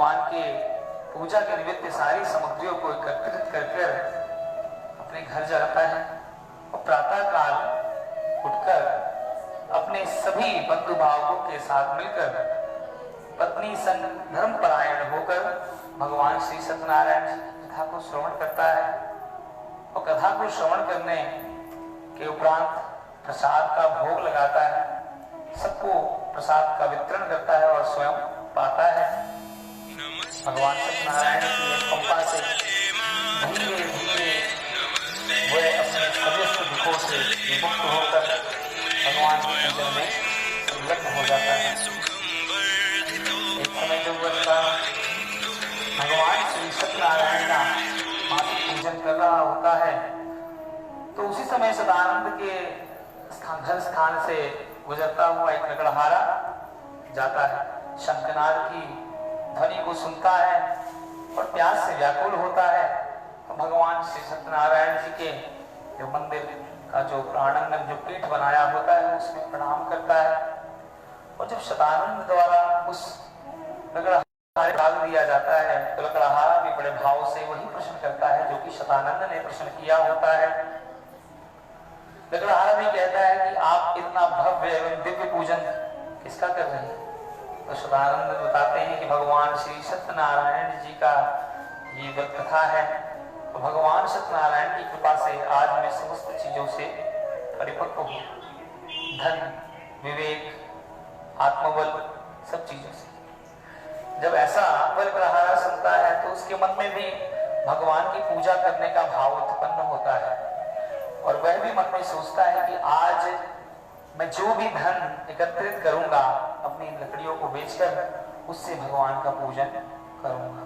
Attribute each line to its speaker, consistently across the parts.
Speaker 1: भगवान के पूजा के निमित्त सारी सामग्रियों को एकत्रित कर अपने घर जाता है और प्रातः काल उठकर अपने सभी बंधु भावों के साथ मिलकर पत्नी संग धर्मपरायण होकर भगवान श्री सत्यनारायण जी की कथा को श्रवण करता है और कथा को श्रवण करने के उपरांत प्रसाद का भोग लगाता है, सबको प्रसाद का वितरण करता है और स्वयं पाता है। भगवान सत्यनारायण की कृपा से धीरे धीरे वह अपने समस्त दुखों से विमुक्त होकर भगवान के पूजन में संलग्न हो जाता है। एक समय जब वह भगवान श्री सत्यनारायण का मासिक पूजन कर रहा होता है तो उसी समय सदानंद के घर स्थान से गुजरता हुआ एक लकड़हारा जाता है, शंखनाद की ध्वनि को सुनता है और प्यास से व्याकुल होता है। तो भगवान श्री सत्यनारायण जी के जो मंदिर का जो प्राणांगन जो पीठ बनाया होता है उसमें प्रणाम करता है और जब सदानंद द्वारा उस लकड़हारे डाल दिया जाता है तो लकड़हारा भी बड़े भाव से वही प्रश्न करता है जो कि सदानंद ने प्रश्न किया होता है। लकड़हारा भी कहता है कि आप इतना भव्य एवं दिव्य पूजन किसका कर रहे हैं? तो सदानंद बताते हैं कि भगवान श्री सत्यनारायण जी का ये व्रत कथा है। तो भगवान सत्यनारायण की कृपा से आज मैं समस्त चीजों से परिपक्व हूँ, धन, विवेक, आत्मबल, सब चीजों से। जब ऐसा लकड़हारा सुनता है तो उसके मन में भी भगवान की पूजा करने का भाव उत्पन्न होता है और वह भी मन में सोचता है कि आज मैं जो भी धन एकत्रित करूंगा अपनी लकड़ियों को बेचकर उससे भगवान का पूजन करूंगा।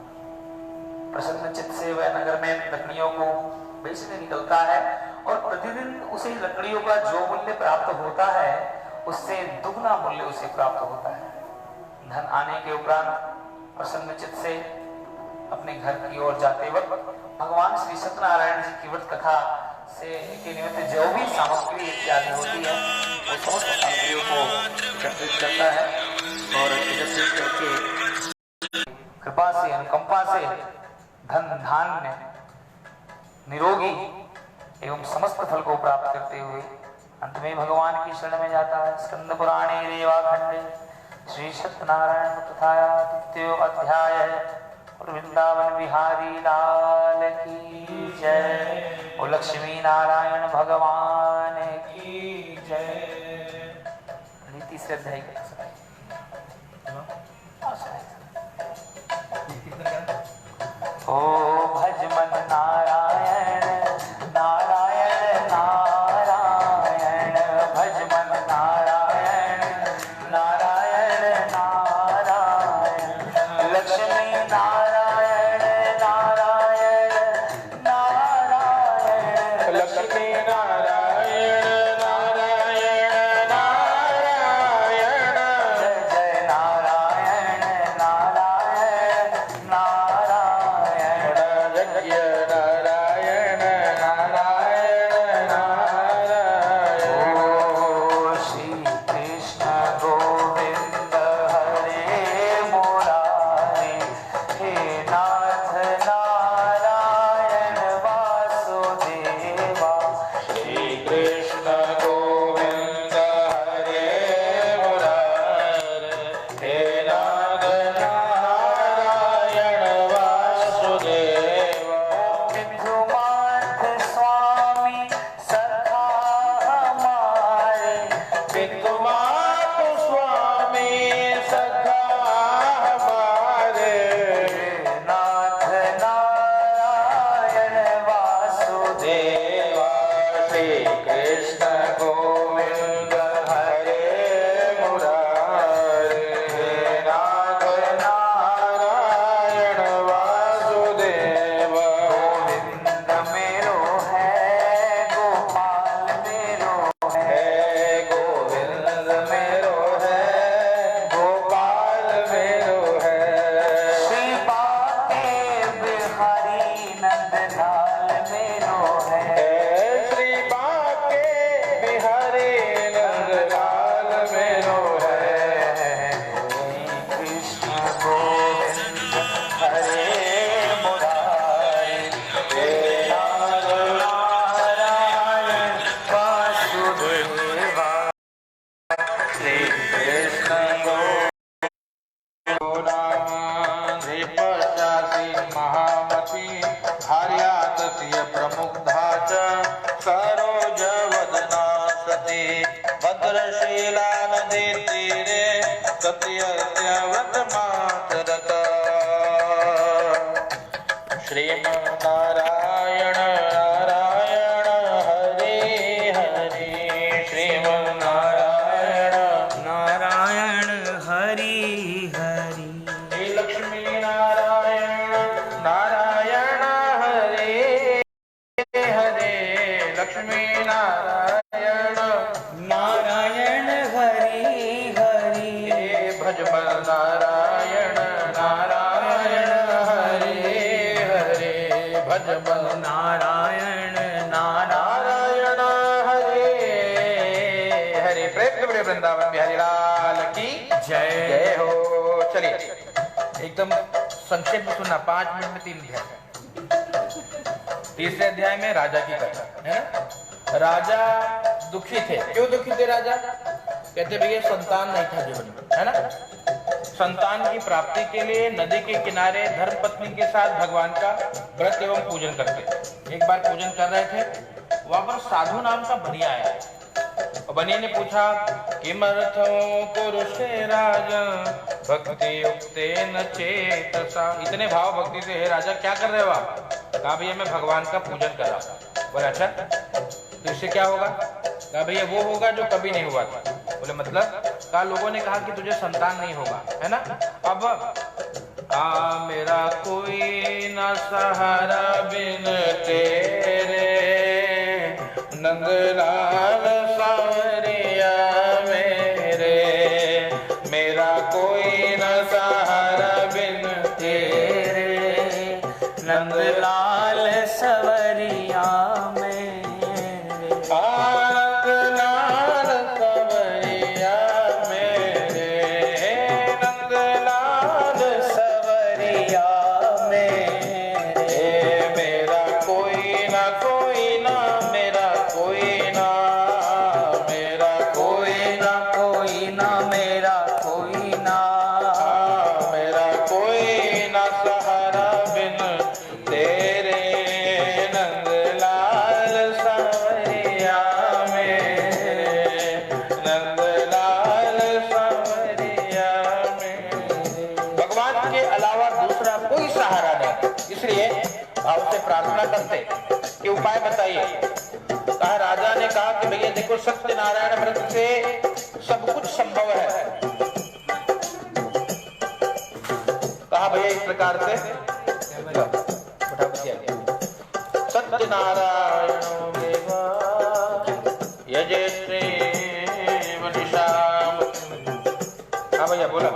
Speaker 1: प्रसन्न चित्त से वह नगर में लकड़ियों को बेचने निकलता है और प्रतिदिन उसे लकड़ियों का जो मूल्य प्राप्त होता है उससे दुगना मूल्य उसे प्राप्त होता है। धन आने के उपरांत प्रसन्न चित्त से अपने घर की ओर जाते वक्त भगवान श्री सत्यनारायण जी की व्रत कथा से के निमित्त जो भी सामग्री इत्यादि होती है वो समस्त सामग्रियों को एकत्रित करता है और एकत्रित करके कृपा से अनुकंपा से धन धान्य निरोगी एवं समस्त फल को प्राप्त करते हुए अंत में भगवान की शरण में जाता है। स्कंद पुराणे रेवाखंडे श्री सत्यनारायण कथाया द्वितीयो अध्याय और वृंदावन बिहारी लाल की जय और लक्ष्मी नारायण भगवान की जय। तीसरे अध्याय ओ भज मन नारायण नारायण नारायण भज मन नारायण नारायण नारायण लक्ष्मी नारायण नारायण नारायण लक्ष्मी नारायण नारायण नारायण जय जय नारायण नारायण नारायण
Speaker 2: महामती भार्या तस्य प्रमुग्धा च सरोजवदना सती भद्रशीला नदी तीरे सत्यव्रतमाचरत। श्रीमन्नारायण नारायण हरे हरे श्रीमन्नारायण
Speaker 3: नारायण हरि हरि
Speaker 2: हे लक्ष्मी नारायण नारायण हरे हरे लक्ष्मी नारायण
Speaker 3: नारायण हरि हरि
Speaker 2: हे भजमल नारायण नारायण हरे हरे भजमल
Speaker 3: नारायण
Speaker 2: नारायण हरे हरे। प्रेम से बड़े वृंदावन बिहारी लाल की
Speaker 3: जय।
Speaker 2: जय हो। चलिए एकदम संक्षेप में सुनना, 5 मिनट में 3 अध्याय। तीसरे अध्याय में राजा की कथा है ना। राजा दुखी थे। क्यों दुखी थे राजा? कहते भैया संतान नहीं था जीवन में, है ना। संतान की प्राप्ति के लिए नदी के किनारे धर्म पत्नी के साथ भगवान का व्रत एवं पूजन करते। एक बार पूजन कर रहे थे, वहां पर साधु नाम का बनिया आया और बनिया ने पूछा किमर्थो पुरुषे राजा भक्ति युक्ते न चेतसा। इतने भाव भक्ति से, हे राजा क्या कर रहे हो आप? कहा भैया मैं भगवान का पूजन कर रहा हूं। बोले अच्छा तो इससे क्या होगा? कहा भैया वो होगा जो कभी नहीं हुआ था। बोले मतलब? कहा लोगों ने कहा कि तुझे संतान नहीं होगा, है ना। अब मेरा कोई न सहारा बिन तेरे नंदलाल सावरिया मेरे, मेरा कोई न सहारा बिन तेरे
Speaker 3: नंदलाल सवरिया मेरे।
Speaker 2: नंदलाल सवरिया मेरे, नंदलाल
Speaker 3: सवरिया मेरे।
Speaker 2: मेरा कोई ना मेरा कोई ना, मेरा कोई ना
Speaker 3: मेरा कोई ना
Speaker 2: मेरा कोई ना सहारा बिन तेरे नंदलाल सवरिया मेरे, नंदलाल सवरिया मेरे। भगवान के अलावा दूसरा कोई सहारा नहीं, इसलिए भाव से प्रार्थना करते कि उपाय बताइए। कहा राजा ने कहा कि भैया देखो सत्यनारायण व्रत से सब कुछ संभव है। कहा भैया इस प्रकार से सत्यनारायण यजे श्री वनिशाम। हाँ भैया बोला।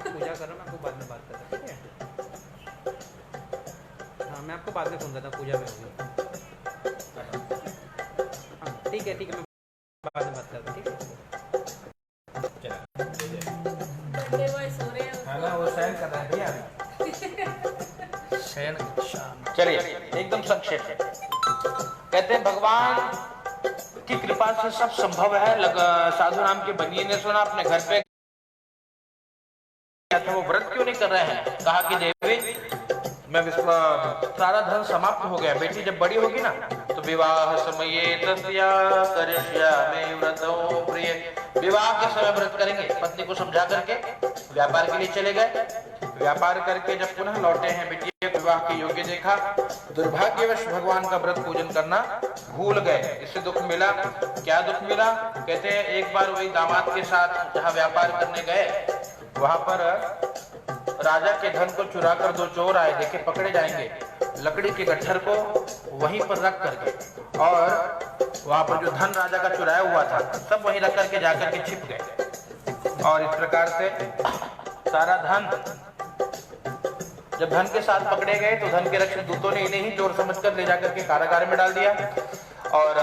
Speaker 4: पूजा कर रहा हूँ, मैं आपको बाद में बात करता हूँ, ठीक है? हाँ मैं आपको बाद में फोन करता हूँ, पूजा में होगी। हाँ ठीक है मैं बाद में बात करता हूँ, ठीक है?
Speaker 2: चलिए एकदम संक्षेप में कहते हैं भगवान की कृपा से सब संभव है। साधु नाम के बनिए ने सुना, अपने घर पे तो वो व्रत क्यों नहीं कर रहे हैं? कहा कि देवी मैं सारा धन समाप्त हो गया, बेटी जब बड़ी होगी ना तो विवाह समय तस्या करिष्यामि व्रतो प्रिय। विवाह के समय व्रत करेंगे। पत्नी को समझा करके व्यापार के लिए चले गए। व्यापार करके जब पुनः लौटे हैं, बेटी विवाह के योग्य देखा, दुर्भाग्यवश भगवान का व्रत पूजन करना भूल गए। इससे दुख मिला। क्या दुख मिला? कहते हैं एक बार वही दामाद के साथ जहाँ व्यापार करने गए, वहां पर राजा के धन को चुरा कर 2 चोर आए। देखे पकड़े जाएंगे, लकड़ी के गट्ठर को वहीं पर रख करके, और वहां पर जो धन राजा का चुराया हुआ था सब वहीं रख करके जाकर के छिप गए। और इस प्रकार से सारा धन, जब धन के साथ पकड़े गए तो धन के रक्षक दूतों ने इन्हें ही चोर समझकर ले जाकर के कारागार में डाल दिया। और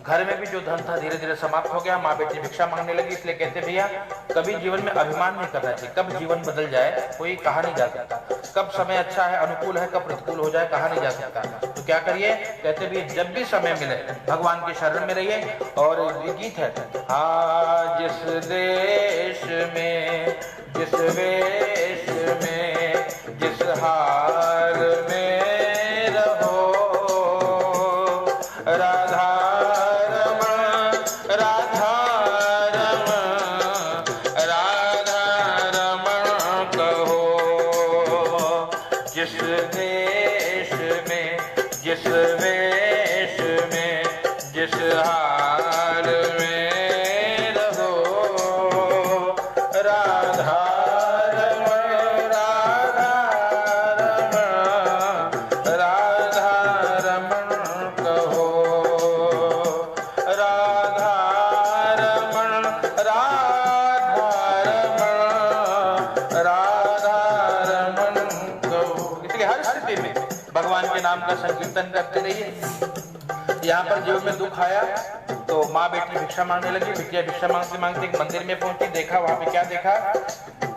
Speaker 2: घर में भी जो धन था धीरे धीरे समाप्त हो गया। माँ बेटी भिक्षा मांगने लगी, इसलिए कहते भैया कभी जीवन में अभिमान नहीं करना चाहिए। कब जीवन बदल जाए कोई कहा नहीं जा सकता, कब समय अच्छा है अनुकूल है कब प्रतिकूल हो जाए कहा नहीं जा सकता। तो क्या करिए, कहते भैया जब भी समय मिले भगवान के शरण में रहिए। और ये गीत है, हाँ जिस देश में जिस वेश में जिस हाल में रहो, राधा रमण राधा रमण राधा रमण कहो। जिस देश में जिस वेश में जिस हाल में रहो, राधा रमण राधा रमण राधा रमण कहो। राधा रमण राधा रमण राधा रमण कहो। इसलिए हर स्थिति में भगवान के नाम का संकीर्तन करते रहिए। यहाँ पर जीवन में दुख आया तो माँ बेटी भिक्षा मांगने लगी। बिटिया भिक्षा मांगते मांगते एक मंदिर में पहुंची, देखा वहां पे क्या देखा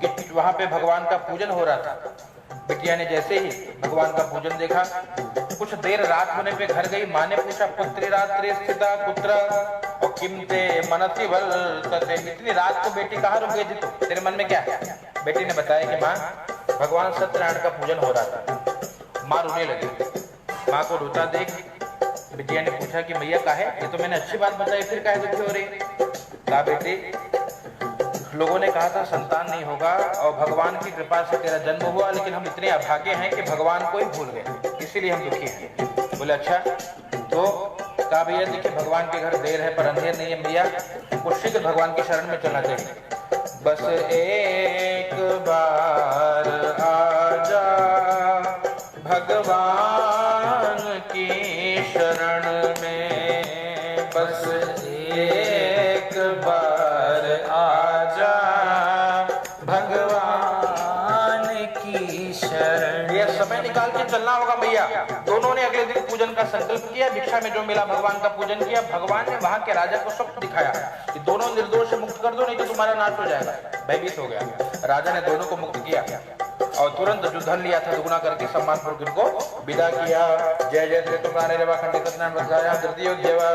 Speaker 2: कि वहां पे भगवान का पूजन हो रहा था। बिटिया ने जैसे ही भगवान का पूजन देखा, कुछ देर रात होने पे घर गई। माँ ने पूछा पुत्री रात्रि स्थिता पुत्र और किमते मनति बल तते, इतनी रात को बेटी कहाँ रुक गई थी, तो तेरे मन में क्या है? बेटी ने बताया कि माँ भगवान सत्यनारायण का पूजन हो रहा था। माँ रोने लगी। माँ को रोता देख बिटिया ने पूछा कि मैया काहे, ये तो मैंने अच्छी बात बताई, फिर काहे दुखी हो रही? कहा बेटी लोगों ने कहा था संतान नहीं होगा और भगवान की कृपा से तेरा जन्म हुआ, लेकिन हम इतने अभागे हैं कि भगवान को ही भूल गए, इसीलिए हम दुखी हैं। बोले अच्छा, तो कहा भैया देखिए भगवान के घर देर है पर अंधेर नहीं है भैया, हमको शीघ्र भगवान के शरण में चलना चाहिए। बस एक बार आजा भगवान की शरण में, बस एक बार आजा भगवान की शरण। ये समय निकाल के चलना होगा भैया। दोनों ने अगले दिन पूजन का संकल्प किया, भिक्षा में जो मिला भगवान का पूजन किया। भगवान ने वहां के राजा को स्वप्न दिखाया कि दोनों निर्दोष से मुक्त कर दो, नहीं तो तुम्हारा नाश हो जाएगा। भयभीत हो गया, राजा ने दोनों को मुक्त किया और तुरंत जो धन लिया था दुगुना करके सम्मान पूर्वक इनको विदा किया। जय जय श्री तुम्हारे रेवा खंडित सत्यनारायण बधाया तृतीय देवा।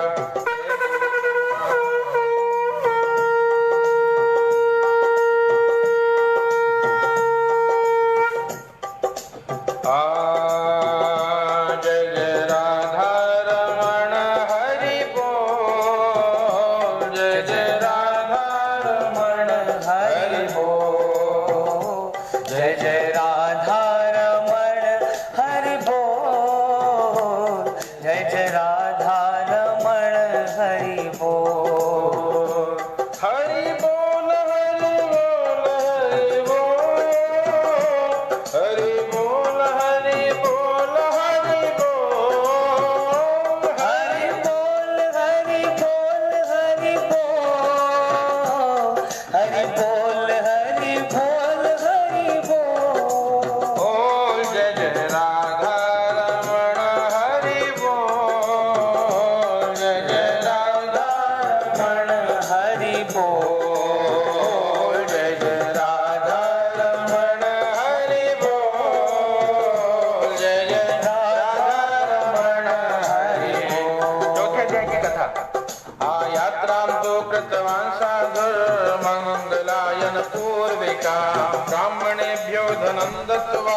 Speaker 2: ब्राह्मणेभ्यो धनं दत्त्वा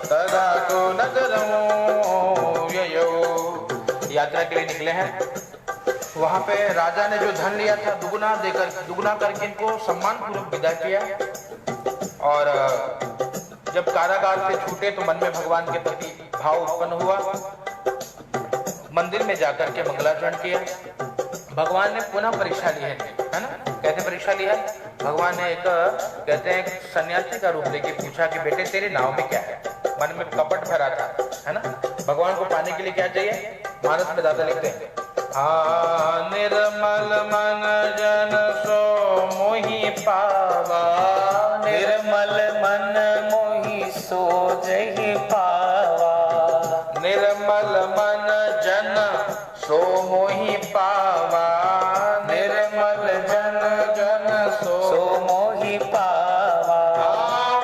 Speaker 2: तदा तो नगरमो ययो। यात्रा के लिए निकले हैं। वहां पे राजा ने जो धन लिया था दुगुना करके इनको सम्मान पूर्वक विदा किया। और जब कारागार से छूटे तो मन में भगवान के प्रति भाव उत्पन्न हुआ। मंदिर में जाकर के मंगलाचरण किया। भगवान ने पुनः परीक्षा ली है ना, कहते परीक्षा ली है। भगवान ने एक कहते हैं सन्यासी का रूप लेके पूछा कि बेटे तेरे नाव में क्या है। मन में कपट भरा था, है ना। भगवान को पाने के लिए क्या चाहिए? मानस में दादा लिखते हैं, निर्मल मन जन सो मोहि पावा,
Speaker 3: निर्मल मन मोहि सो जहि पावा,
Speaker 2: निर्मल मन जन सो मोहि पावा, पावा,
Speaker 3: निर्मल जन
Speaker 2: जन
Speaker 3: सो मोहि पावा।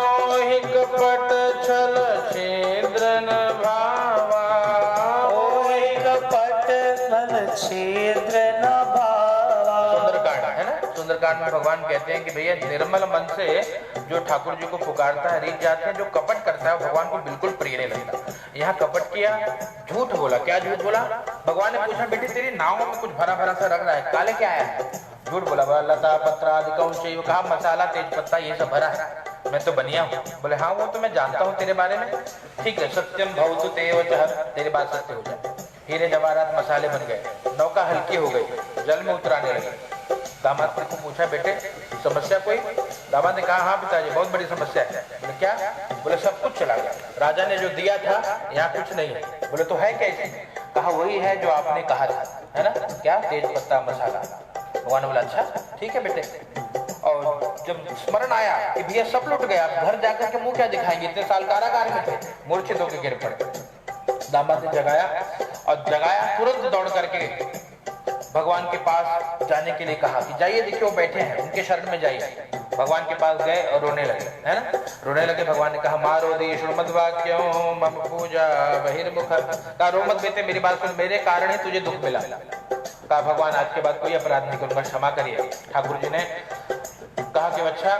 Speaker 2: मोहि कपट छल छिद्र न भावा,
Speaker 3: ओहि कपट छल छिद्र न भावा।
Speaker 2: सुंदरकांड है ना। सुंदरकांड में भगवान कहते हैं कि भैया निर्मल मन से जो ठाकुर जी को पुकारता है, रीत जाते हैं, जो कपट करता है भगवान को बिल्कुल प्रिय नहीं लगता। यहाँ कपट किया, झूठ बोला। क्या झूठ बोला? भगवान ने पूछा बेटी तेरी नाव में कुछ भरा भरा सा रख रहा है, काले क्या है? झूठ बोला। लता पत्रा आदि चाहिए, कहा मसाला तेज पत्ता ये सब भरा है, मैं तो बनिया हूँ। बोले हाँ वो तो मैं जानता हूँ तेरे बारे में। ठीक है, सत्यम भवतु तेव चहर, तेरी बात सत्य हो जाए। हीरे जवाहरात मसाले बन गए, नौका हल्की हो गई, जल में उतराने लगे। दामाद को पूछा बेटे समस्या कोई? दामाद ने कहा हाँ पिताजी बहुत बड़ी समस्या है। बोले क्या? बोले सब कुछ चला गया, राजा ने जो दिया था यहाँ कुछ नहीं है। बोले तो है क्या इसमें? कहा वही है जो आपने कहा था, है ना, क्या? तेज पत्ता मसाला। भगवान ने बोला अच्छा ठीक है बेटे। और जब स्मरण आया कि भैया सब लुट गया, घर जाकर के मुंह क्या दिखाएंगे, इतने साल कारागार में थे, मूर्छित होकर गिर पड़े। दामाद ने जगाया और जगाया, तुरंत दौड़ करके भगवान के पास जाने के लिए कहा कि जाइए देखिए वो बैठे हैं, उनके शरण में जाइए। भगवान के पास गए और रोने लगे, है ना, रोने लगे। भगवान ने कहा मारो दी श्रीमद्वाक्यों मम पूजा बहिर्मुख, कहा रो मत बेटे मेरी बात सुन, मेरे कारण ही तुझे दुख मिला। कहा भगवान आज के बाद कोई अपराध नहीं करूंगा, क्षमा करिए। ठाकुर जी ने कहा कि अच्छा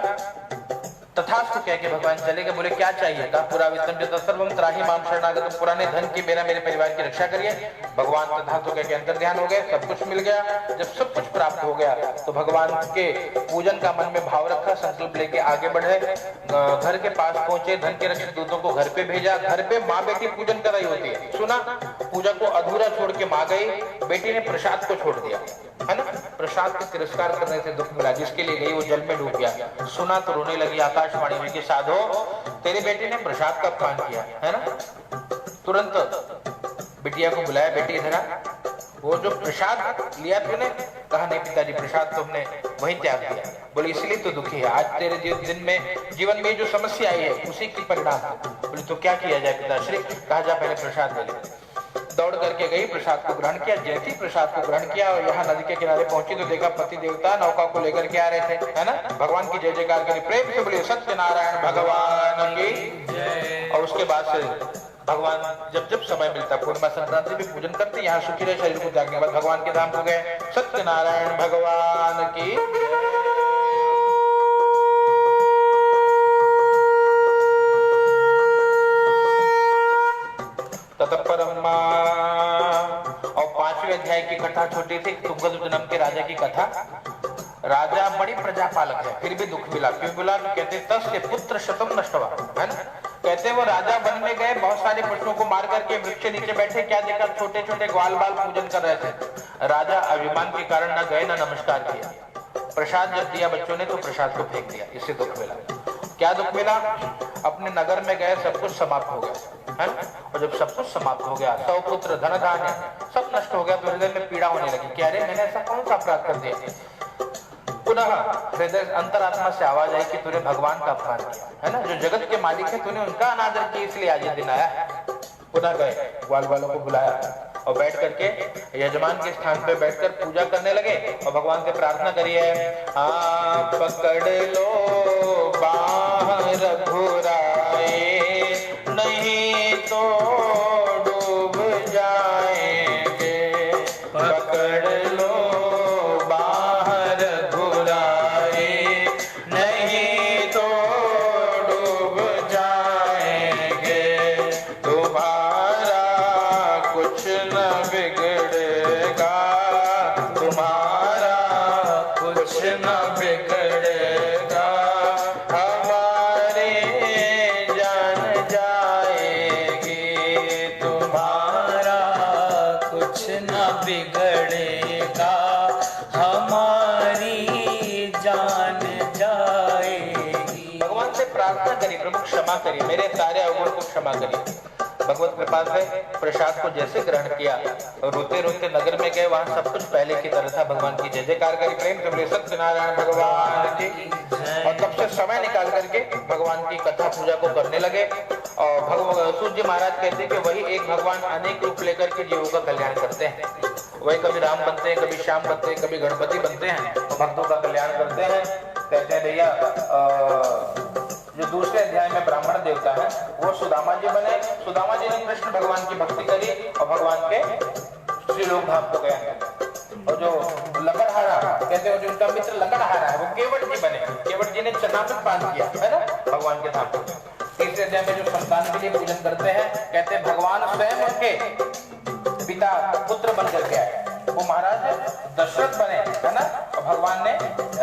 Speaker 2: तथास्तु कह के भगवान चले गए। बोले क्या चाहिए? कहा पूरा वित्तम सर्वम त्राहि माम शरणागतम, पुराने धन की मेरे परिवार की रक्षा करिए। भगवान तथास्तु कह के अंतर ध्यान हो गए, सब कुछ मिल गया। जब सब कुछ प्राप्त हो गया तो भगवान के पूजन का मन में भाव रखा, संकल्प लेके आगे बढ़े, घर के पास पहुंचे, धन के रक्षित दूतों को घर पे भेजा। घर पे माँ बेटी पूजन कर रही होती है, सुना पूजा को अधूरा छोड़ के माँ गई, बेटी ने प्रसाद को छोड़ दिया, है ना, प्रसाद के तिरस्कार करने से दुख मिला। जिसके लिए गई वो जल में डूब गया। सुना तो रोने लगी, आकाशवाणी में कि साधो तेरे बेटे ने प्रसाद का अपमान किया, है ना। तुरंत बिटिया को बुलाया, बेटी इधर आ, वो जो प्रसाद लिया तूने? कहा नहीं पिताजी प्रसाद तो हमने वहीं त्याग दिया। बोले इसलिए तो दुखी है, आज तेरे दिन में जीवन में जो समस्या आई है उसी की परिणाम है। बोले तो क्या किया जाए पिताश्री? कहा जा पहले प्रसाद ले ले। दौड़ करके गई, प्रसाद को ग्रहण किया। जैसे ही प्रसाद को ग्रहण किया और यहाँ नदी के किनारे पहुंची तो देखा पति देवता नौका को लेकर के आ रहे थे, है ना। भगवान की जय जयकार करी, प्रेम से बोले सत्यनारायण भगवान की जय। और उसके बाद से भगवान जब जब समय मिलता पूर्णिमा संक्रांति भी पूजन करते, यहाँ सुखी रहे शरीर को त्यागने के बाद भगवान के धाम को गए। सत्यनारायण भगवान की तत्परमा। और 5वें अध्याय की कथा छोटी थी, तुंगद जन्म के राजा की कथा। राजा बड़ी प्रजापालक है, फिर भी दुख मिला। क्यों मिला? कहते तस्य पुत्र शतम नष्टवा, है ना। कहते वो राजा बनने गए, बहुत सारे पशुओं को मार करके वृक्ष नीचे बैठे, क्या देखा? छोटे छोटे ग्वाल बाल पूजन कर रहे थे। राजा अभिमान के कारण न गए न नमस्कार किया। प्रसाद जब दिया बच्चों ने तो प्रसाद को फेंक दिया, इससे दुख मिला। क्या दुख मिला? अपने नगर में गए, सब कुछ समाप्त हो गया, है ना। और जब सब कुछ समाप्त हो गया, 100 पुत्र धन धान्य सब नष्ट हो गया, तो हृदय में पीड़ा होने लगी। क्या रे मैंने ऐसा कौन सा अपराध कर दिया? पुनः हृदय अंतरात्मा से आवाज आई कि तूने भगवान का अपमान किया, है ना, जो जगत के मालिक है, तूने उनका अनादर किया, इसलिए आज ये दिन आया है। पुनः गए, ग्वाल वालों को बुलाया और बैठ करके यजमान के स्थान पे बैठकर पूजा करने लगे और भगवान से प्रार्थना करिए, आप पकड़ लो बाहर रघुराए, नहीं तो डूब जाएंगे। पकड़ लो बाहर रघुराए, नहीं तो डूब जाएंगे। तुम्हारा कुछ न बिगड़ेगा, तुम्हारा कुछ न बिगड़ेगा। हमारे जान जाएगी, तुम्हारा
Speaker 3: कुछ न बिगड़ेगा, हमारी जान जाएगी।
Speaker 2: भगवान से प्रार्थना करिए, प्रभु क्षमा करिए, मेरे सारे अवगुण को क्षमा करिए। भगवत कृपा से प्रसाद को जैसे ग्रहण किया और रोते रोते नगर में गए, वहां सब कुछ पहले की तरह था। भगवान की जय जयकार करी, प्रेम से बोले सत्यनारायण भगवान की। और तब से समय निकाल करके भगवान की कथा पूजा को करने लगे। और सूर्य महाराज कहते कि वही एक भगवान अनेक रूप लेकर के जीवों का कल्याण करते हैं। वही कभी राम बनते हैं, कभी श्याम बनते हैं, कभी गणपति बनते हैं, तो भक्तों का कल्याण करते हैं। कहते हैं भैया जो दूसरे अध्याय में ब्राह्मण देवता है वो सुदामा जी बने। सुदामा जी ने कृष्ण भगवान की भक्ति करी और भगवान के श्रीलोक धाम को गए। और जो लकड़हारा कहते हैं, जो उनका मित्र लकड़हारा है, वो केवट जी बने। केवट जी ने चरणामृत पान किया है ना भगवान के धाम को। तीसरे अध्याय में जो संतान के लिए पूजन करते हैं, कहते हैं भगवान स्वयं उनके पिता पुत्र बन करके आए। वो महाराज दशरथ बने है ना, और भगवान ने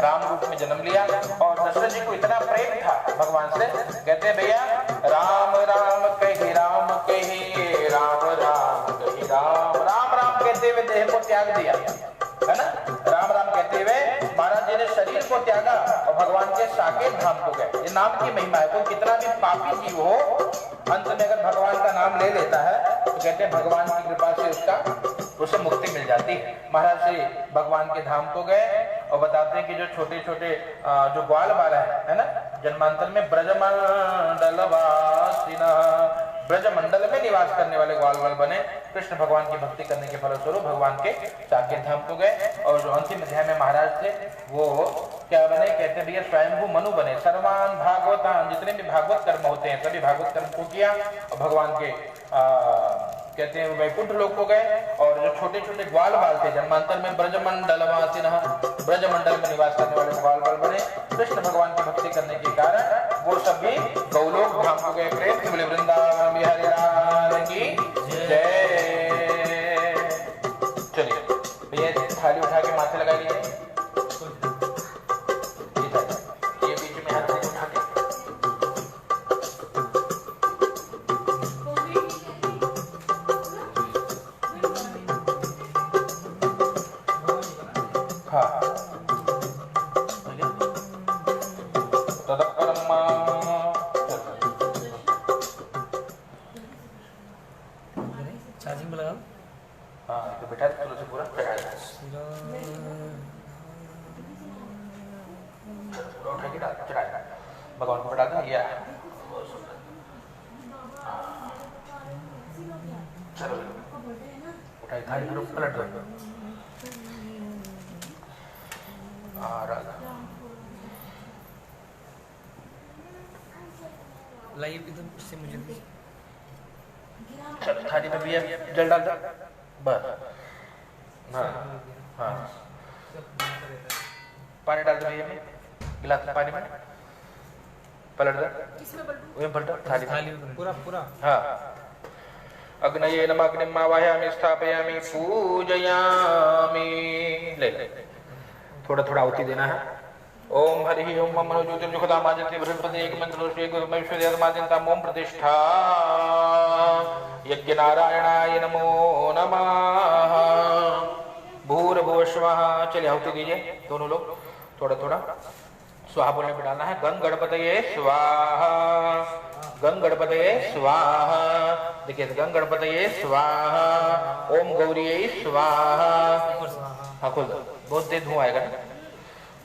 Speaker 2: राम रूप में जन्म लिया। और दशरथ जी को इतना प्रेम था भगवान से, कहते हैं भैया राम राम कही राम कही, राम राम कही राम, राम राम कहते हुए देह को त्याग दिया है ना। राम राम कहते हुए महाराज जी ने शरीर को त्यागा और भगवान के साकेत धाम को गए। ये नाम की महिमा है। कोई कितना भी पापी जीव हो, अंत में अगर भगवान का नाम ले लेता है तो कहते हैं भगवान की कृपा से उसे मुक्ति मिल जाती है। महाराज से भगवान के धाम को गए और बताते हैं कि जो छोटे छोटे जो ग्वाल बाल है ना, जन्मांतर में ब्रजमंडल में निवास करने वाले ग्वाल बाल बने। कृष्ण भगवान की भक्ति करने के फलस्वरूप भगवान के साकेत धाम को गए। और जो अंतिम अध्याय में महाराज थे वो क्या बने, कहते हैं भैया स्वयंभू मनु बने। सर्वान भागवतान, जितने भी भागवत कर्म होते हैं सभी भागवत कर्म को किया और भगवान के कहते हैं वैकुंठ लोक को गए। और जो छोटे छोटे ग्वाल बाल थे जन्मांतर में ब्रजमंडलवासिनः, ब्रजमंडल में निवास करने वाले ग्वाल बाल बने। कृष्ण भगवान की भक्ति करने के कारण वो सभी गौलोक धाम को गए। प्रेम से बोले वृंदावन बिहारी लाल की जय। चलिए भैया थाली उठा के माथे लगा लीजिए। ये बीच में हाथ उठा के
Speaker 4: चार्जिंग में लगाओ।
Speaker 2: हाँ तो बेटा तुलसी पूरा चढ़ा दे, उठा के डाल चढ़ा दे, भगवान को बैठा दे। या चलो उठाई थाली फिर पलट दो।
Speaker 4: लाइए एकदम से मुझे
Speaker 2: थाली में भी जल डाल दो बस। हाँ हाँ पानी डाल दो भैया में, गिलास में पानी में पलट दो, वही पलटो थाली में
Speaker 4: पूरा पूरा।
Speaker 2: हाँ अग्नये नमः अग्निं आवाहयामि स्थापयामि पूजयामि। ले थोड़ा थोड़ा आहुति देना है। ओम हरि ओम मम मनो ज्योतिर्जुखदा माजन्ति बृहस्पति एक मंत्र श्री गुरु महेश्वरी माजन्ता ओम प्रतिष्ठा यज्ञ नारायणाय नमो नमः। भूर्भुवस्वः। चलिए आहुति दीजिए दोनों लोग, थोड़ा थोड़ा स्वाहा बोलने पे डालना है। गं गणपतये स्वाहा, गं गणपतये स्वाहा। देखिए गं गणपतये स्वाहा, ओम गौरीये स्वाहा। हाँ खोल दो, बहुत देर धुआं आएगा ना।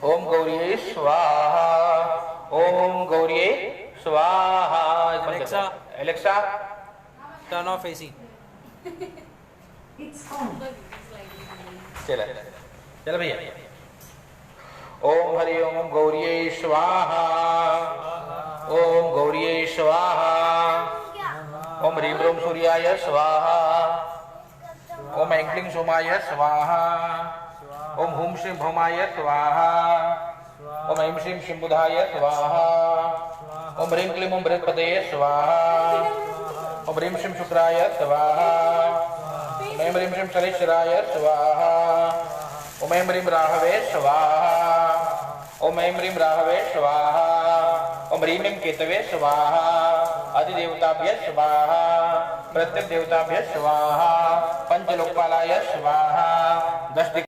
Speaker 2: ओम गौरीये स्वाहा, ओम गौरीये स्वाहा।
Speaker 4: Alexa,
Speaker 2: Alexa
Speaker 4: turn off AC.
Speaker 2: चला चलो भैया। ओम हरि ओम गौरीये स्वाहा, ओम गौरीये स्वाहा। ओम ह्रीं ह्रूं सूर्याय स्वाहा, ओम ऐं क्लीं सोमाय स्वाहा, ओम हुं श्रीं भौमाय स्वाहा, ओम ऐं श्रीं शिंबुधाय स्वाहा, ओम ह्रीं क्लीं ओम बृहस्पतये स्वाहा, ओम ह्रीं श्रीं शुक्राय स्वाहा, ओम ऐं ह्रीं श्रीं शनैश्चराय स्वाहा, ओम ऐं ह्रीं राहवे स्वाहा, ओम ऐं ह्रीं राहवे स्वाहा, ओम ह्रीं ऐं केतवे स्वाहा, अधिदेवताभ्य स्वाहा, प्रत्येक देवताभ्य स्वाहा, पंचलोकपालाय स्वाहा, 10